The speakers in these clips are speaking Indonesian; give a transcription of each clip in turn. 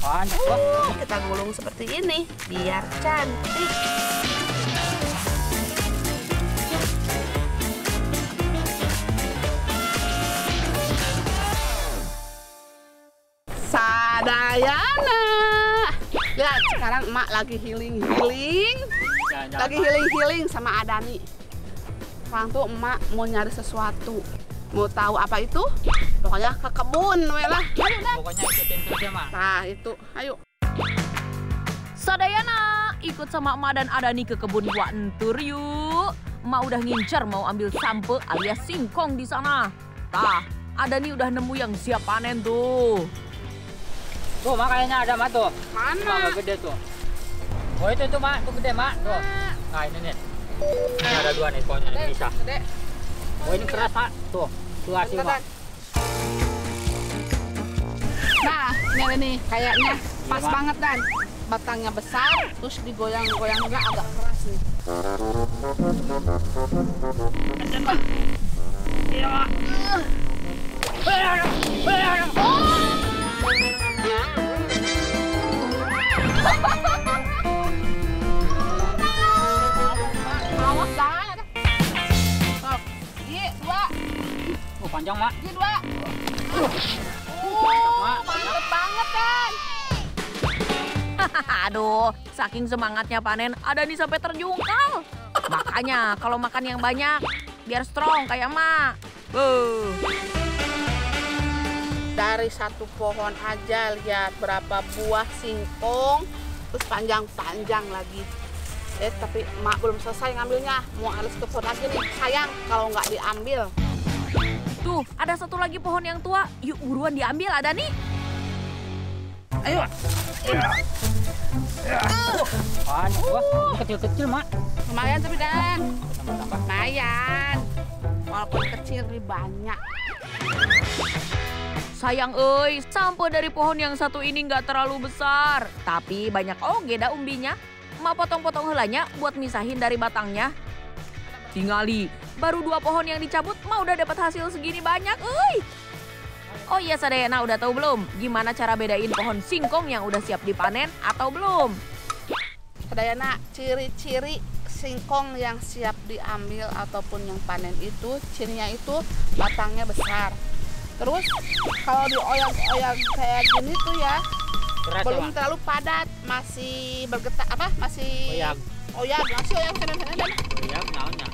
Kita gulung seperti ini biar cantik. Sadayana. Lihat, sekarang emak lagi healing. Lagi healing sama Adani. Sekarang tuh emak mau nyari sesuatu. Mau tahu apa itu? Pokoknya ke kebun, lah. Ayo, Dan. Pokoknya ikutin terus ya, Mak. Nah, itu. Ayo. Sadayana, ikut sama emak dan Adani ke kebun buah entur yuk. Emak udah ngincer mau ambil sampe alias singkong di sana. Tah, Adani udah nemu yang siap panen tuh. Tuh, Mak, kayaknya ada, Mak, tuh. Mana? Mak, gede tuh. Oh, itu tuh, Mak. Tuh gede, Mak. Tuh. Nah, ini nih. Ini ada dua nih, pohonnya ini bisa. Gede. Oh, ini keras, Mak. Tuh. Tuh hasil, Mak. Nah, ini nih kayaknya pas Mak. banget, Dan. Batangnya besar, terus digoyang-goyang juga agak keras nih. Iya, Mak. Awas, Dan. Sok, ini 2. Oh, panjang, Mak. Ini 2. Mak. Mantep banget, Dan. Aduh, saking semangatnya panen, Adani sampai terjungkal. Makanya kalau makan yang banyak, biar strong kayak emak. Dari satu pohon aja lihat berapa buah singkong, terus panjang-panjang lagi. Tapi emak belum selesai ngambilnya, mau harus ke pohon lagi nih. Sayang kalau nggak diambil. Tuh, ada satu lagi pohon yang tua. Yuk buruan diambil, Adani. Ayo. Wah, ini kecil-kecil, Mak. Lumayan tapi, Dan. Tambah-tambah. Lumayan. Walaupun kecil lebih banyak. Sayang sampo dari pohon yang satu ini nggak terlalu besar. Tapi banyak oge dah umbinya. Emak potong-potong helanya buat misahin dari batangnya. Tingali, baru 2 pohon yang dicabut, emak udah dapat hasil segini banyak, Oh iya Sadayana, udah tahu belum gimana cara bedain pohon singkong yang udah siap dipanen atau belum? Sadayana, ciri-ciri singkong yang siap diambil ataupun yang panen itu, cirinya itu batangnya besar. Terus kalau dioyak-oyak kayak gini tuh ya, Keras, belum ya, Mak. terlalu padat, masih bergetar masih Oyak. masih oyak sana-sana, Dan. Iya, naonnya.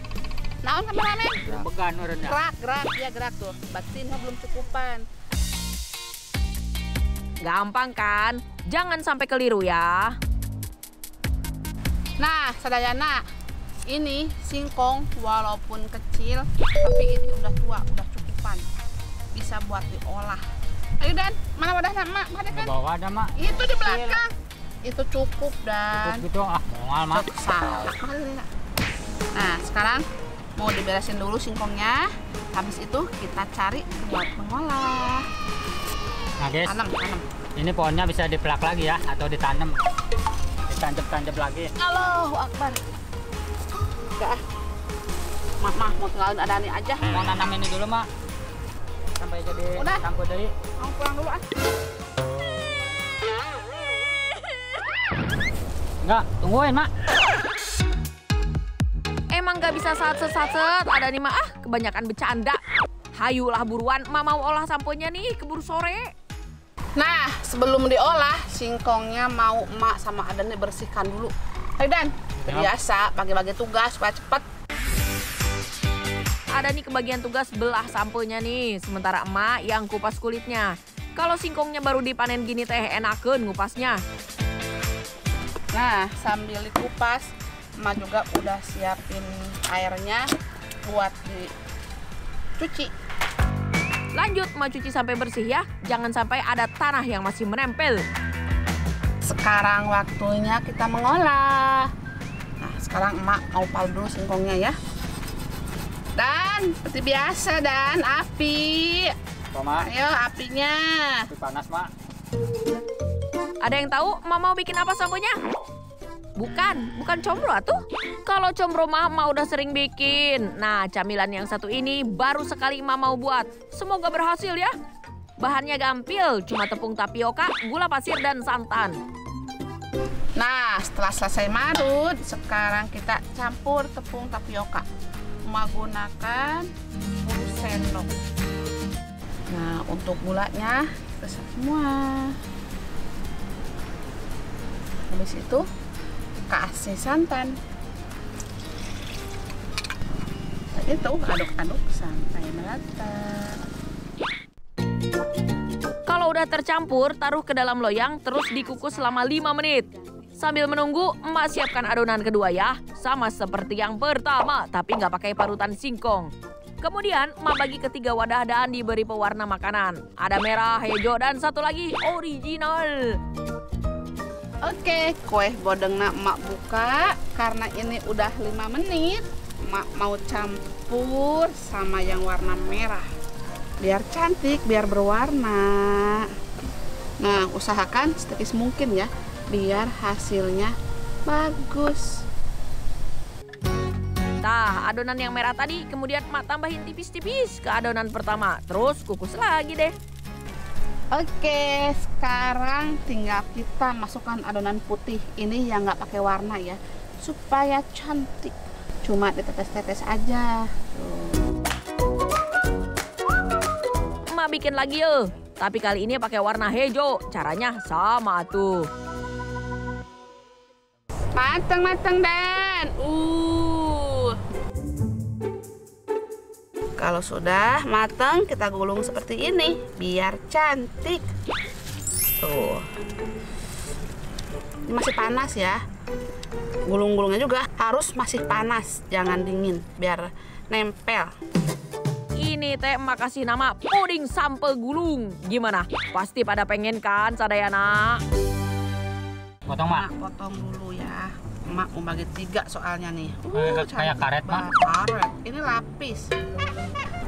Naon kameramen? Began urutnya. Gerak tuh. Batinnya belum cukupan. Gampang kan? Jangan sampai keliru ya. Nah, Sadayana, ini singkong walaupun kecil, tapi ini udah tua, udah cukupan. Bisa buat diolah. Ayo, Dan, mana wadahnya, Mak? Ada Di kan? bawah ada, Mak. Itu di belakang. Itu cukup, Dan. Cukup gitu, mongal, Mak. Salah kali, Nak. Nah, sekarang mau diberesin dulu singkongnya. Habis itu kita cari buat mengolah. Nah, guys. Tanam. Ini pohonnya bisa dipelak lagi ya, atau ditanam. Ditancap-tancap lagi. Allahu Akbar. Enggak. Mak, mau tinggalin Adani aja. Mau nanam ini dulu, Mak. Sampai jadi Udah. campur dari. Mau pulang dulu, ah. Enggak, tungguin, Mak. Emang gak bisa satset-satset, Adani mah kebanyakan bercanda. Hayulah buruan, emak mau olah samponya nih, keburu sore. Nah, sebelum diolah, singkongnya mau emak sama Adani bersihkan dulu. Ayo, Dan. Biasa, bagi-bagi tugas supaya cepet. Adani kebagian tugas belah samponya nih, sementara emak yang kupas kulitnya. Kalau singkongnya baru dipanen gini teh enakeun ngupasnya. Nah, sambil dikupas, emak juga udah siapin airnya buat dicuci. Lanjut, emak cuci sampai bersih ya. Jangan sampai ada tanah yang masih menempel. Sekarang waktunya kita mengolah. Nah, sekarang emak mau pal dulu singkongnya ya. Dan, seperti biasa, Dan, api. Tuh, Mak. Ayo, apinya. Api panas, Mak. Ada yang tahu emak mau bikin apa samponya? Bukan combro atuh. Kalau combro mah udah sering bikin. Nah, camilan yang satu ini baru sekali emak mau buat. Semoga berhasil ya. Bahannya gampil, cuma tepung tapioka, gula pasir, dan santan. Nah, setelah selesai marut, sekarang kita campur tepung tapioka menggunakan 10 sendok. Nah, untuk gulanya besar semua. Habis itu kasih santan. Nah, itu aduk-aduk sampai merata. Kalau udah tercampur, taruh ke dalam loyang, terus dikukus selama 5 menit. Sambil menunggu, emak siapkan adonan kedua ya. Sama seperti yang pertama, tapi nggak pakai parutan singkong. Kemudian, emak bagi ke 3 wadah dan diberi pewarna makanan. Ada merah, hijau, dan satu lagi original. Oke, kue bodengna emak buka. Karena ini udah 5 menit, emak mau campur sama yang warna merah. Biar cantik, biar berwarna. Nah, usahakan setipis mungkin ya, biar hasilnya bagus. Nah, adonan yang merah tadi kemudian emak tambahin tipis-tipis ke adonan pertama. Terus kukus lagi deh. Oke, sekarang tinggal kita masukkan adonan putih. Ini yang nggak pakai warna ya, supaya cantik. Cuma ditetes-tetes aja. Emak bikin lagi yuk. Tapi kali ini pakai warna hijau. Caranya sama tuh. Mateng-mateng Dan. Kalau sudah matang, kita gulung seperti ini biar cantik. Tuh. Ini masih panas ya. Gulung-gulungnya juga harus masih panas, jangan dingin biar nempel. Ini teh emak kasih nama puding sampe gulung. Gimana? Pasti pada pengen kan, Sadayana? Potong, Mak. Potong dulu ya. Emak mau bagi 3 soalnya nih. Kayak karet, Mak. Karet. Ini lapis.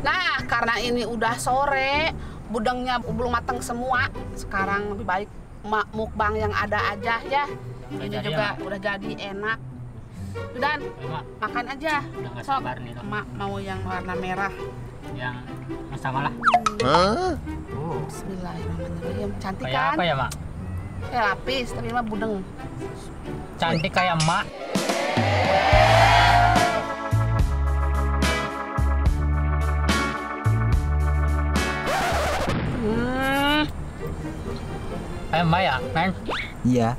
Nah, karena ini udah sore, budengnya belum matang semua. Sekarang lebih baik emak mukbang yang ada aja ya. Udah ini jadi, juga ya, udah jadi enak. Dan makan aja. Udah nggak Sok, sabar nih, emak mau yang warna merah. Yang sama lah. Bismillahirrahmanirrahim. Cantik Kayak kan? apa ya, Mak? Kayak lapis, tapi mah budeng. Cantik kayak emak. Kayak emak ya, Neng? Iya.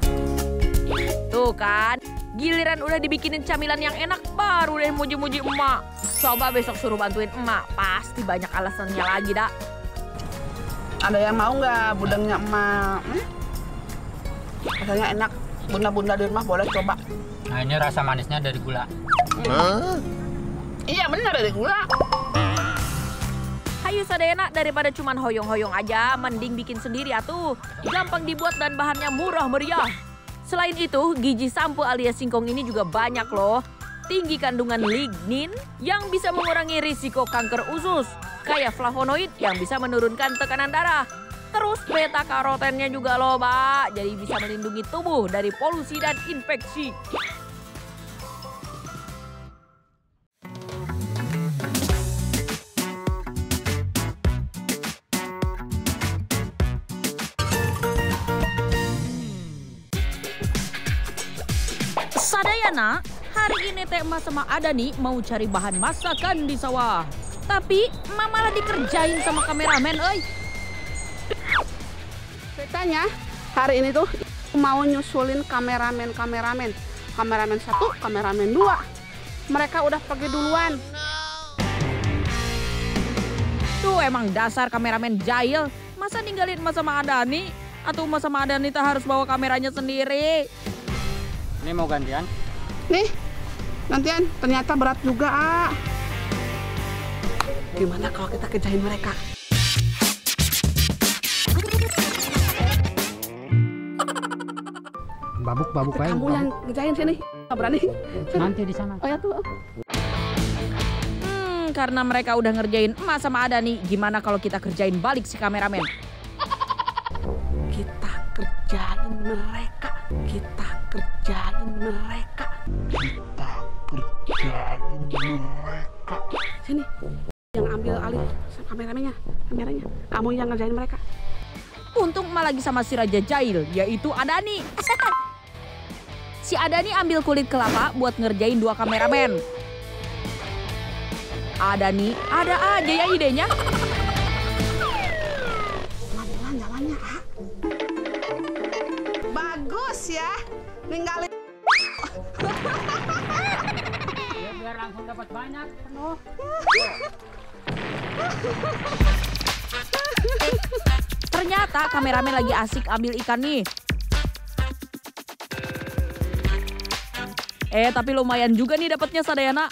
Tuh kan, giliran udah dibikinin camilan yang enak, baru deh muji-muji emak. Coba besok suruh bantuin emak, pasti banyak alasannya lagi dah. Ada yang mau nggak budengnya emak? Rasanya enak. Bunda-bunda di rumah boleh coba. Nah, ini rasa manisnya dari gula. Iya benar, dari gula. Hayu Sadayana, daripada cuman hoyong-hoyong aja, mending bikin sendiri atuh. Gampang dibuat dan bahannya murah meriah. Selain itu, gizi sampo alias singkong ini juga banyak loh. Tinggi kandungan lignin yang bisa mengurangi risiko kanker usus. Kayak flavonoid yang bisa menurunkan tekanan darah. Terus beta karotennya juga loh, Mbak. Jadi bisa melindungi tubuh dari polusi dan infeksi. Sadayana, hari ini teh emak sama Adani mau cari bahan masakan di sawah. Tapi emak malah dikerjain sama kameramen, euy. Ceritanya hari ini tuh mau nyusulin kameramen 1, kameramen 2. Mereka udah pergi duluan. Tuh emang dasar kameramen jahil. Masa ninggalin emak sama Adani? Atau emak sama Adani teh harus bawa kameranya sendiri? Ini mau gantian? Nih, gantian. Ternyata berat juga, ah. Gimana kalau kita kerjain mereka? Babuk aja. Kamu yang ngerjain sini. Nggak berani. Nanti di sana. Oh ya tuh. Karena mereka udah ngerjain emak sama Adani, gimana kalau kita kerjain balik si kameramen? Kita kerjain mereka. Sini. Yang ambil alih kameranya. Kamu yang ngerjain mereka. Untung emak lagi sama si Raja Jahil, yaitu Adani. Si Adani ambil kulit kelapa buat ngerjain 2 kameramen. Adani ada aja ya idenya. Mana jalannya, Kak? Bagus ya. Ninggalin. Ya biar langsung dapat banyak penuh. Ternyata kameramen lagi asik ambil ikan nih. Tapi lumayan juga nih dapatnya Sadayana.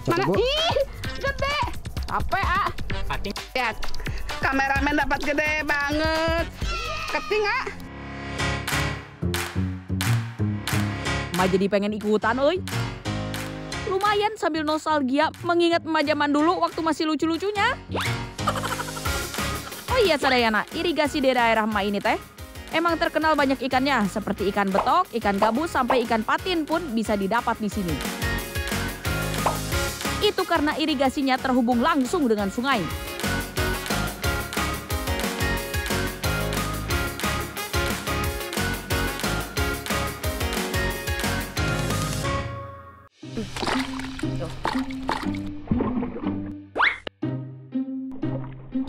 Mana? Ih, gede. Apa, A? Kating. Lihat, kameramen dapat gede banget. Keting, A. Emak jadi pengen ikutan, euy. Lumayan sambil nostalgia mengingat emak zaman dulu waktu masih lucu-lucunya. Oh iya Sadayana, irigasi di daerah emak ini teh emang terkenal banyak ikannya, seperti ikan betok, ikan gabus, sampai ikan patin pun bisa didapat di sini. Itu karena irigasinya terhubung langsung dengan sungai.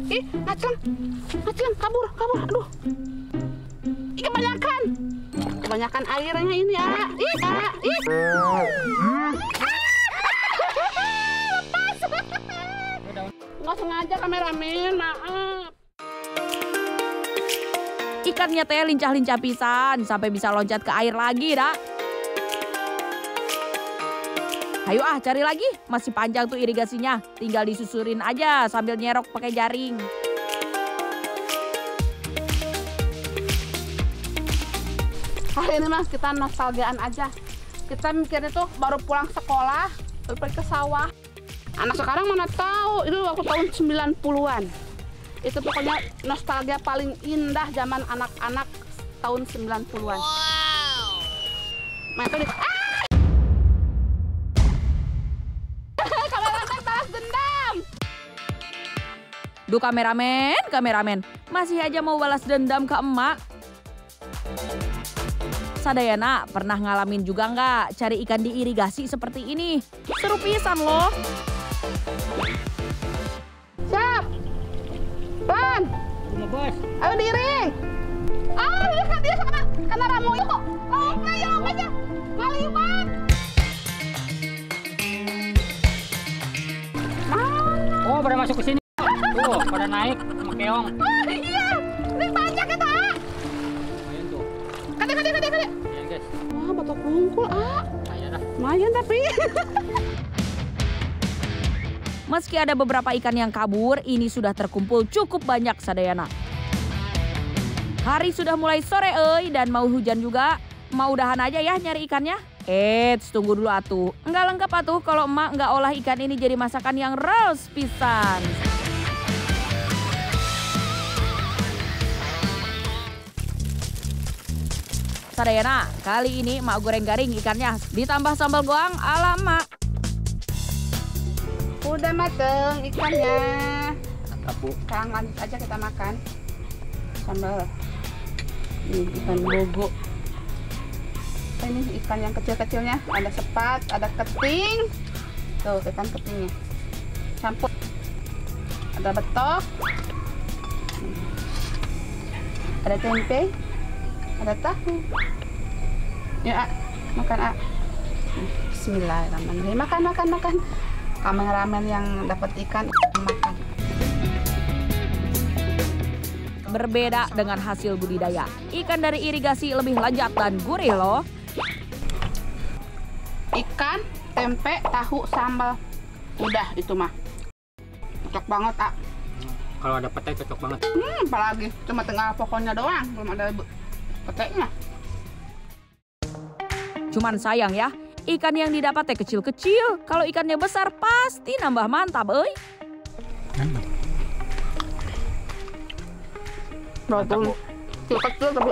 Ih, Aceng, kabur, aduh. Ih, kebanyakan airnya ini, A. Ih. Lepas. Nggak sengaja kameramen, maaf. Ikannya teh lincah-lincah pisan sampai bisa loncat ke air lagi, dah. Ayo cari lagi, masih panjang tuh irigasinya. Tinggal disusurin aja sambil nyerok pakai jaring. Hari ini mas kita nostalgiaan aja. Kita mikirnya tuh baru pulang sekolah, baru pergi ke sawah. Anak sekarang mana tahu, itu waktu tahun 90-an. Itu pokoknya nostalgia paling indah zaman anak-anak tahun 90-an. Wow. Nah, itu kameramen balas dendam. Duh kameramen, masih aja mau balas dendam ke emak. Sadayana pernah ngalamin juga nggak cari ikan di irigasi seperti ini? Seru pisan loh. Siap. Pelan. Iya bos. Ayo diiring. Lihat dia kena ramu itu. Oke ya, ngaliwat. Oh, pada masuk ke sini. Tuh, pada naik sama keong. Iya, ini banyak ya, Tak. Lumayan tuh. Kade. Lumayan guys. Wah, batok bungkul, Lumayan dah. Lumayan tapi. Meski ada beberapa ikan yang kabur, ini sudah terkumpul cukup banyak Sadayana. Hari sudah mulai sore dan mau hujan juga. Mau udahan aja ya nyari ikannya. Tunggu dulu atuh. Enggak lengkap atuh kalau emak nggak olah ikan ini jadi masakan yang raus pisan. Sadayana, kali ini emak goreng garing ikannya ditambah sambal goang ala emak. Udah mateng ikannya. Mantap bu. Sekarang lanjut aja kita makan. Sambal. Nih, ikan bogo. Ini ikan yang kecil-kecilnya, ada sepat, ada keting. Tuh, ikan ketingnya. Campur. Ada betok. Ada tempe. Ada tahu. Ya, makan, A. Bismillahirrahmanirrahim. Makan. Kameramen yang dapat ikan makan. Berbeda dengan hasil budidaya. Ikan dari irigasi lebih lezat dan gurih loh. Ikan, tempe, tahu, sambal. Udah itu mah. Cocok banget, A. Kalau ada pete cocok banget. Apalagi cuma tinggal pokoknya doang, belum ada petenya. Cuman sayang ya, ikan yang didapat kecil-kecil. Kalau ikannya besar pasti nambah mantap, Mantap, Bu. Kecil tapi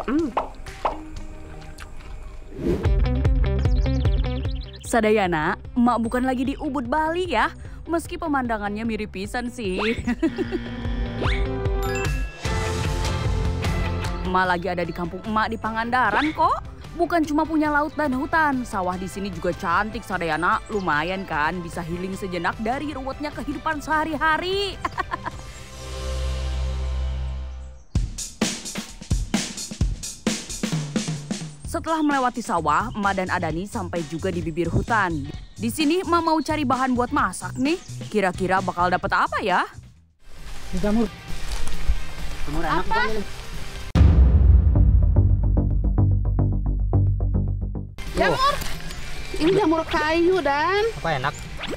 Sadayana, emak bukan lagi di Ubud Bali ya. Meski pemandangannya mirip pisan sih. Emak lagi ada di kampung emak di Pangandaran kok. Bukan cuma punya laut dan hutan, sawah di sini juga cantik sadayana. Lumayan kan bisa healing sejenak dari ruwetnya kehidupan sehari-hari. Setelah melewati sawah, emak dan Adani sampai juga di bibir hutan. Di sini emak mau cari bahan buat masak nih. Kira-kira bakal dapet apa ya? Jamur. Jamur enak Apa? bukan ini? Jamur. Ini jamur kayu dan. Apa enak?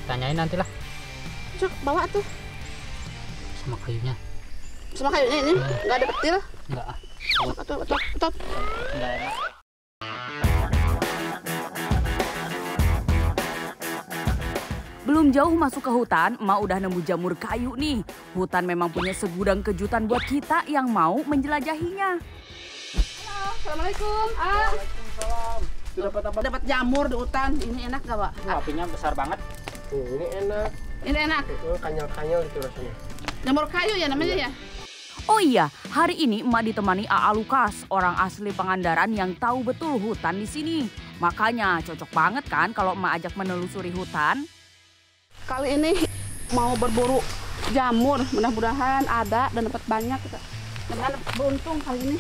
Tanyain nanti lah Cuk, bawa tuh. sama kayunya. Sama kayunya ini nggak ada petir. Enggak. Betul. Enggak enak. Belum jauh masuk ke hutan, emak udah nemu jamur kayu nih. Hutan memang punya segudang kejutan buat kita yang mau menjelajahinya. Halo, assalamualaikum. Waalaikumsalam. Dapat apa? Dapat jamur di hutan. Ini enak gak, Pak? Apinya besar banget. Ini enak. Ini enak. Kanyal-kanyal itu rasanya. Jamur kayu ya namanya ya? Oh iya, hari ini emak ditemani Aa Lukas, orang asli Pangandaran yang tahu betul hutan di sini. Makanya cocok banget kan kalau emak ajak menelusuri hutan. Kali ini mau berburu jamur, mudah-mudahan ada dan dapat banyak. Mudah-mudahan beruntung kali ini.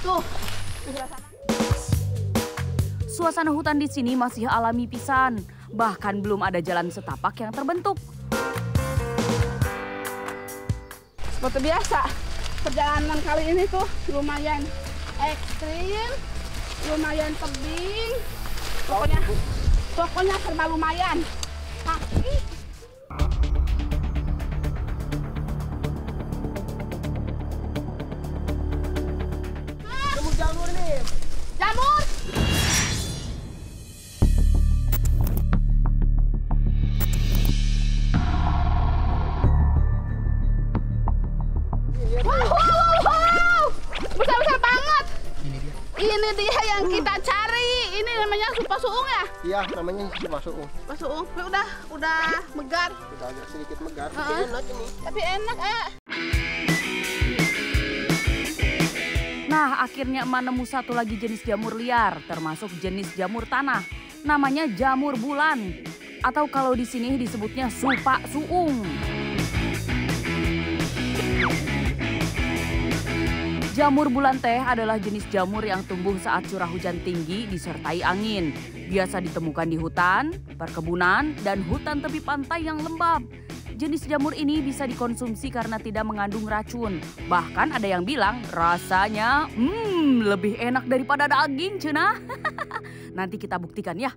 Tuh, di sebelah sana. Suasana hutan di sini masih alami pisan, bahkan belum ada jalan setapak yang terbentuk. Seperti biasa, perjalanan kali ini tuh lumayan ekstrim, lumayan tebing. Pokoknya serba lumayan. Tapi Jamur nih. jamur! Wow! Besar-besar banget! Ini dia. Ini dia yang kita cari. Ini namanya supasuung ya? Iya, namanya masuk. Supasuung. Udah megar. Kita agak sedikit megar. Heeh. Enak ini. Tapi enak, Nah, akhirnya emak nemu satu lagi jenis jamur liar, termasuk jenis jamur tanah. Namanya jamur bulan, atau kalau di sini disebutnya supa suung. Jamur bulan teh adalah jenis jamur yang tumbuh saat curah hujan tinggi disertai angin. Biasa ditemukan di hutan, perkebunan, dan hutan tepi pantai yang lembab. Jenis jamur ini bisa dikonsumsi karena tidak mengandung racun. Bahkan ada yang bilang rasanya lebih enak daripada daging, cenah. Nanti kita buktikan ya.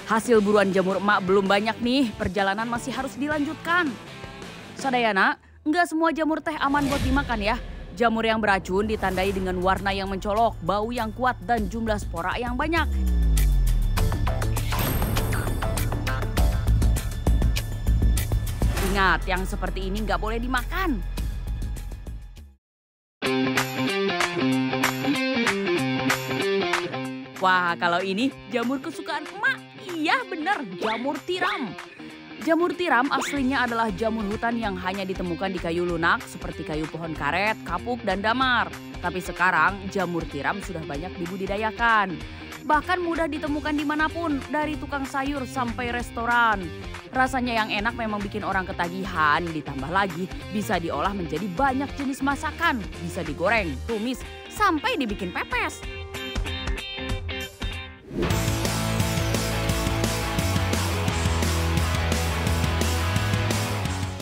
Hasil buruan jamur emak belum banyak nih, perjalanan masih harus dilanjutkan. Sadayana, nggak semua jamur teh aman buat dimakan ya. Jamur yang beracun ditandai dengan warna yang mencolok, bau yang kuat, dan jumlah spora yang banyak. Ingat, yang seperti ini nggak boleh dimakan. Wah, kalau ini jamur kesukaan emak. Iya bener, jamur tiram. Jamur tiram aslinya adalah jamur hutan yang hanya ditemukan di kayu lunak seperti kayu pohon karet, kapuk, dan damar. Tapi sekarang jamur tiram sudah banyak dibudidayakan. Bahkan mudah ditemukan dimanapun, dari tukang sayur sampai restoran. Rasanya yang enak memang bikin orang ketagihan, ditambah lagi bisa diolah menjadi banyak jenis masakan. Bisa digoreng, tumis, sampai dibikin pepes.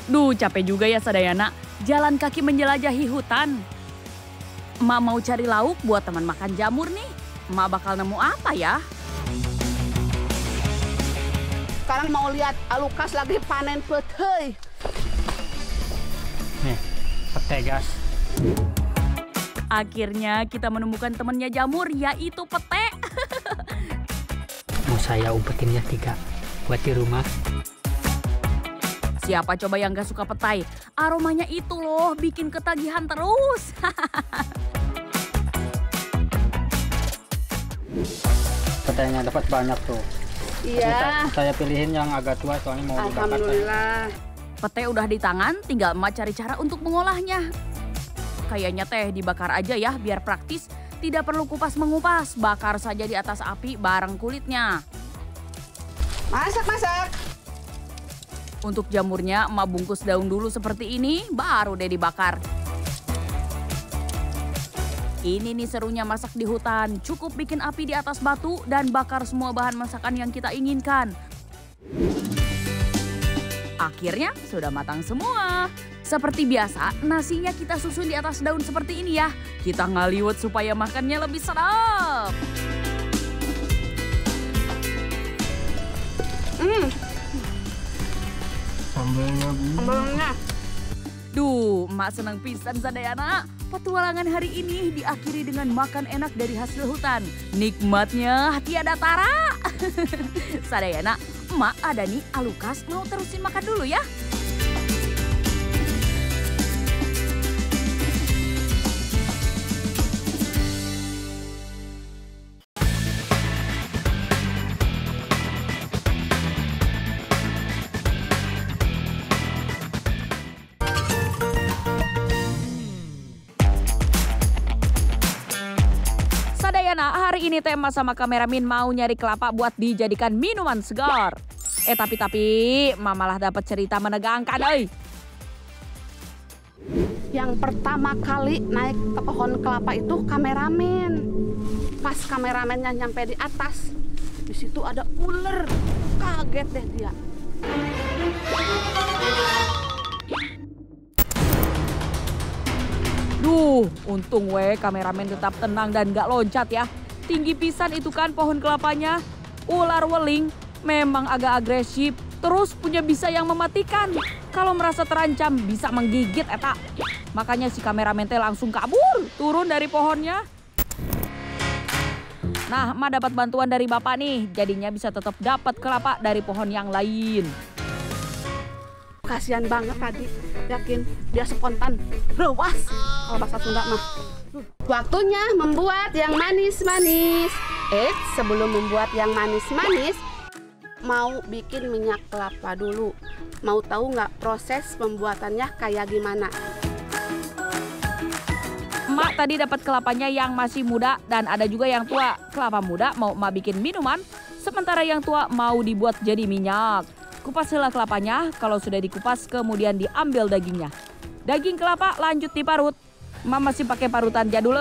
Duh, capek juga ya Sadayana, jalan kaki menjelajahi hutan. Emak mau cari lauk buat teman makan jamur nih. Emak bakal nemu apa ya? Sekarang mau lihat Lukas lagi panen petei. Nih, pete gas. Akhirnya kita menemukan temannya jamur, yaitu pete. Mau saya umpetin ya 3 buat di rumah. Siapa coba yang gak suka petai? Aromanya itu loh, bikin ketagihan terus. Petainya dapat banyak tuh. Iya. Saya pilihin yang agak tua soalnya mau dibakar. Alhamdulillah. Pete udah di tangan, tinggal emak cari cara untuk mengolahnya. Kayaknya teh dibakar aja ya biar praktis. Tidak perlu kupas-mengupas, bakar saja di atas api bareng kulitnya. Masak. Untuk jamurnya emak bungkus daun dulu seperti ini, baru deh dibakar. Ini nih serunya masak di hutan, cukup bikin api di atas batu dan bakar semua bahan masakan yang kita inginkan. Akhirnya sudah matang semua. Seperti biasa, nasinya kita susun di atas daun seperti ini ya. Kita ngaliwet supaya makannya lebih sedap. Sambelnya. Duh, emak senang pisan Sadayana. Petualangan hari ini diakhiri dengan makan enak dari hasil hutan. Nikmatnya tiada tara. Sadayana, emak, Adani, Alukas mau terusin makan dulu ya. Sadayana, hari ini tema sama kameramen mau nyari kelapa buat dijadikan minuman segar. Tapi mamalah dapat cerita menegangkan, Yang pertama kali naik ke pohon kelapa itu kameramen. Pas kameramennya nyampe di atas, di situ ada ular. Kaget deh dia. Duh, untung kameramen tetap tenang dan gak loncat ya. Tinggi pisan itu kan pohon kelapanya. Ular weling memang agak agresif, terus punya bisa yang mematikan. Kalau merasa terancam bisa menggigit eta. Makanya si kameramen teh langsung kabur, turun dari pohonnya. Nah, emak dapat bantuan dari bapak nih, jadinya bisa tetap dapat kelapa dari pohon yang lain. Kasihan banget tadi, yakin dia spontan, rewas kalau bahasa Sunda mah. Waktunya membuat yang manis-manis. Sebelum membuat yang manis-manis, mau bikin minyak kelapa dulu. Mau tahu nggak proses pembuatannya kayak gimana? Emak tadi dapat kelapanya yang masih muda dan ada juga yang tua. Kelapa muda mau emak bikin minuman, sementara yang tua mau dibuat jadi minyak. Kupas heula kelapanya, kalau sudah dikupas kemudian diambil dagingnya. Daging kelapa lanjut diparut. Emak masih pakai parutan jadul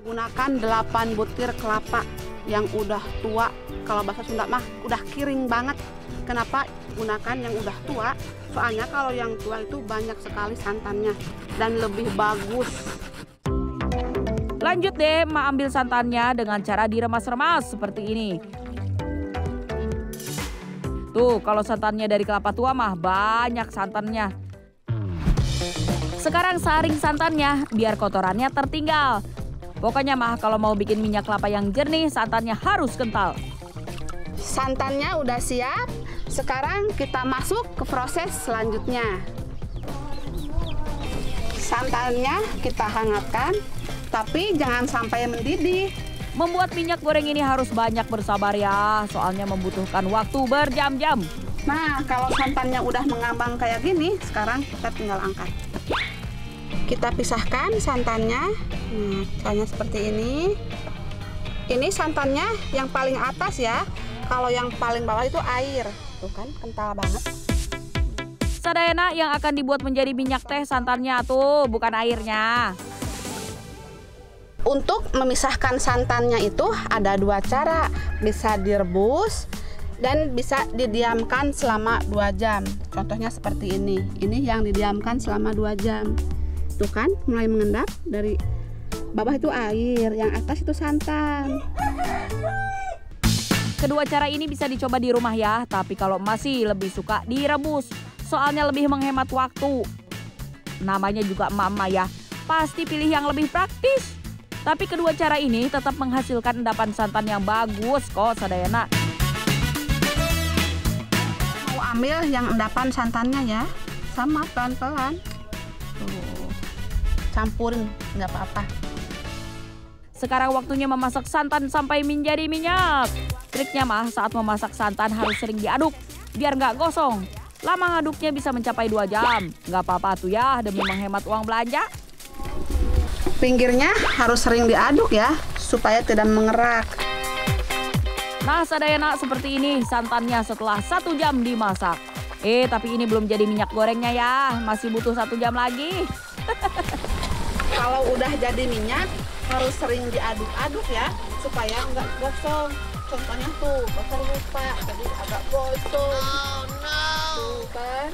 Gunakan 8 butir kelapa yang udah tua. Kalau bahasa Sunda mah udah kiring banget. Kenapa gunakan yang udah tua? Soalnya kalau yang tua itu banyak sekali santannya dan lebih bagus. Lanjut deh, emak ambil santannya dengan cara diremas-remas seperti ini. Tuh, kalau santannya dari kelapa tua mah banyak santannya. Sekarang saring santannya biar kotorannya tertinggal. Pokoknya mah kalau mau bikin minyak kelapa yang jernih, santannya harus kental. Santannya udah siap. Sekarang kita masuk ke proses selanjutnya. Santannya kita hangatkan, tapi jangan sampai mendidih. Membuat minyak goreng ini harus banyak bersabar ya, soalnya membutuhkan waktu berjam-jam. Nah, kalau santannya udah mengambang kayak gini, sekarang kita tinggal angkat. Kita pisahkan santannya. Nah, caranya seperti ini. Ini santannya yang paling atas ya. Kalau yang paling bawah itu air. Tuh kan, kental banget. Sadayana, yang akan dibuat menjadi minyak teh santannya tuh, bukan airnya. Untuk memisahkan santannya itu ada 2 cara. Bisa direbus dan bisa didiamkan selama 2 jam. Contohnya seperti ini. Ini yang didiamkan selama 2 jam. Tuh kan, mulai mengendap. Dari bawah itu air, yang atas itu santan. Kedua cara ini bisa dicoba di rumah ya, tapi kalau masih lebih suka direbus, soalnya lebih menghemat waktu. Namanya juga emak-emak ya, pasti pilih yang lebih praktis. Tapi kedua cara ini tetap menghasilkan endapan santan yang bagus kok, Sadayana. Mau ambil yang endapan santannya ya, sama pelan-pelan. Tuh, campurin, nggak apa-apa. sekarang waktunya memasak santan sampai menjadi minyak. Triknya mah saat memasak santan harus sering diaduk biar nggak gosong. Lama ngaduknya bisa mencapai 2 jam. Nggak apa-apa tuh ya demi menghemat uang belanja. Pinggirnya harus sering diaduk ya, supaya tidak mengerak. Nah Sadayana, seperti ini santannya setelah 1 jam dimasak. Tapi ini belum jadi minyak gorengnya ya, masih butuh 1 jam lagi. Kalau udah jadi minyak, harus sering diaduk-aduk ya, supaya nggak gosong. Contohnya tuh, bakar lupa, jadi agak gosong. Oh no! Tuh kan.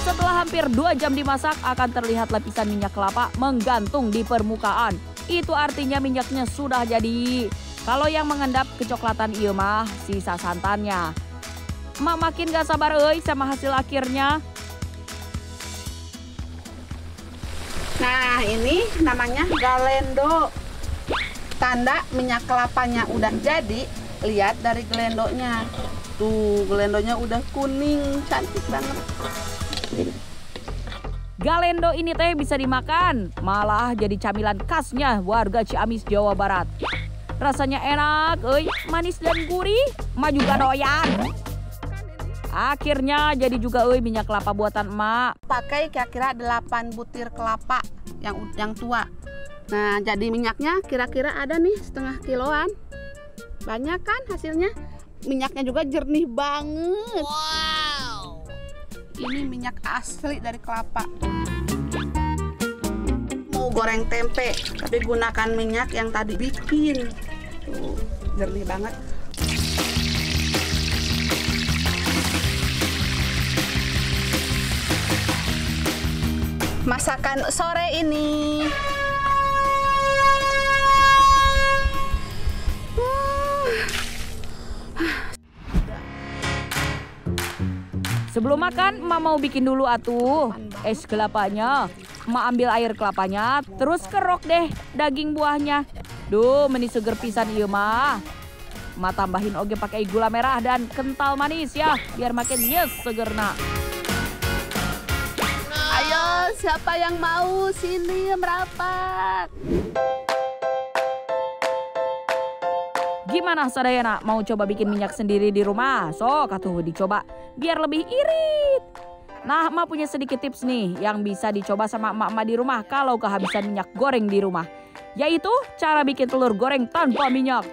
Setelah hampir 2 jam dimasak, akan terlihat lapisan minyak kelapa menggantung di permukaan. Itu artinya minyaknya sudah jadi. Kalau yang mengendap kecoklatan ieu mah sisa santannya. Emak makin gak sabar sama hasil akhirnya. Nah, ini namanya galendo. Tanda minyak kelapanya udah jadi, lihat dari gelendonya. Tuh, gelendonya udah kuning, cantik banget. Galendo ini teh bisa dimakan, malah jadi camilan khasnya warga Ciamis, Jawa Barat. Rasanya enak, manis dan gurih, emak juga doyan. Akhirnya jadi juga minyak kelapa buatan emak. Pakai kira-kira 8 butir kelapa yang tua. Nah, jadi minyaknya kira-kira ada nih 1/2 kiloan. Banyak kan hasilnya? Minyaknya juga jernih banget. Wow. Ini minyak asli dari kelapa. Mau goreng tempe, tapi gunakan minyak yang tadi bikin. Tuh, jernih banget. Masakan sore ini. Sebelum makan, emak mau bikin dulu atuh es kelapanya. Emak ambil air kelapanya, terus kerok deh daging buahnya. Duh, meni seger pisan ieu mah. Emak tambahin oge pakai gula merah dan kental manis ya, biar makin nyes segerna. Ayo, siapa yang mau sini merapat? Gimana Sadayana, mau coba bikin minyak sendiri di rumah? Sok atuh dicoba biar lebih irit. Nah, emak punya sedikit tips nih yang bisa dicoba sama emak-emak di rumah kalau kehabisan minyak goreng di rumah. Yaitu cara bikin telur goreng tanpa minyak.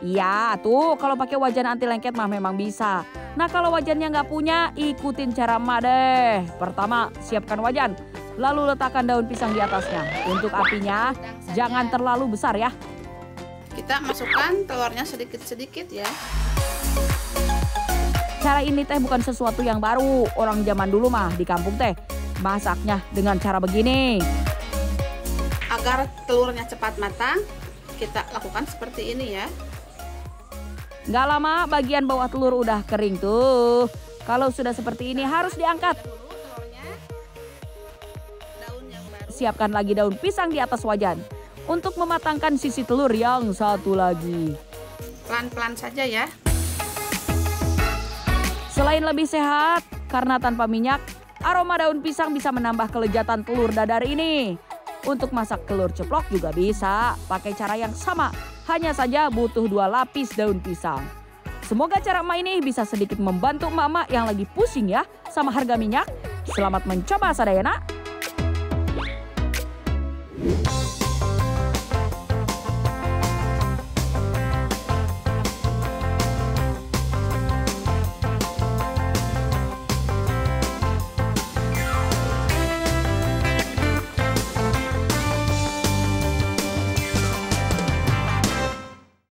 Iya tuh, kalau pakai wajan anti lengket mah memang bisa. Nah, kalau wajannya nggak punya, ikutin cara emak deh. Pertama, siapkan wajan, lalu letakkan daun pisang di atasnya. Untuk apinya jangan terlalu besar ya. Kita masukkan telurnya sedikit-sedikit ya. Cara ini teh bukan sesuatu yang baru. Orang zaman dulu mah di kampung teh masaknya dengan cara begini. Agar telurnya cepat matang, kita lakukan seperti ini ya. Nggak lama bagian bawah telur udah kering tuh. Kalau sudah seperti ini harus diangkat. Siapkan lagi daun pisang di atas wajan untuk mematangkan sisi telur yang satu lagi. Pelan-pelan saja ya. Selain lebih sehat, karena tanpa minyak, aroma daun pisang bisa menambah kelezatan telur dadar ini. Untuk masak telur ceplok juga bisa, pakai cara yang sama. Hanya saja butuh 2 lapis daun pisang. Semoga cara emak ini bisa sedikit membantu emak-emak yang lagi pusing ya sama harga minyak. Selamat mencoba Sadayana.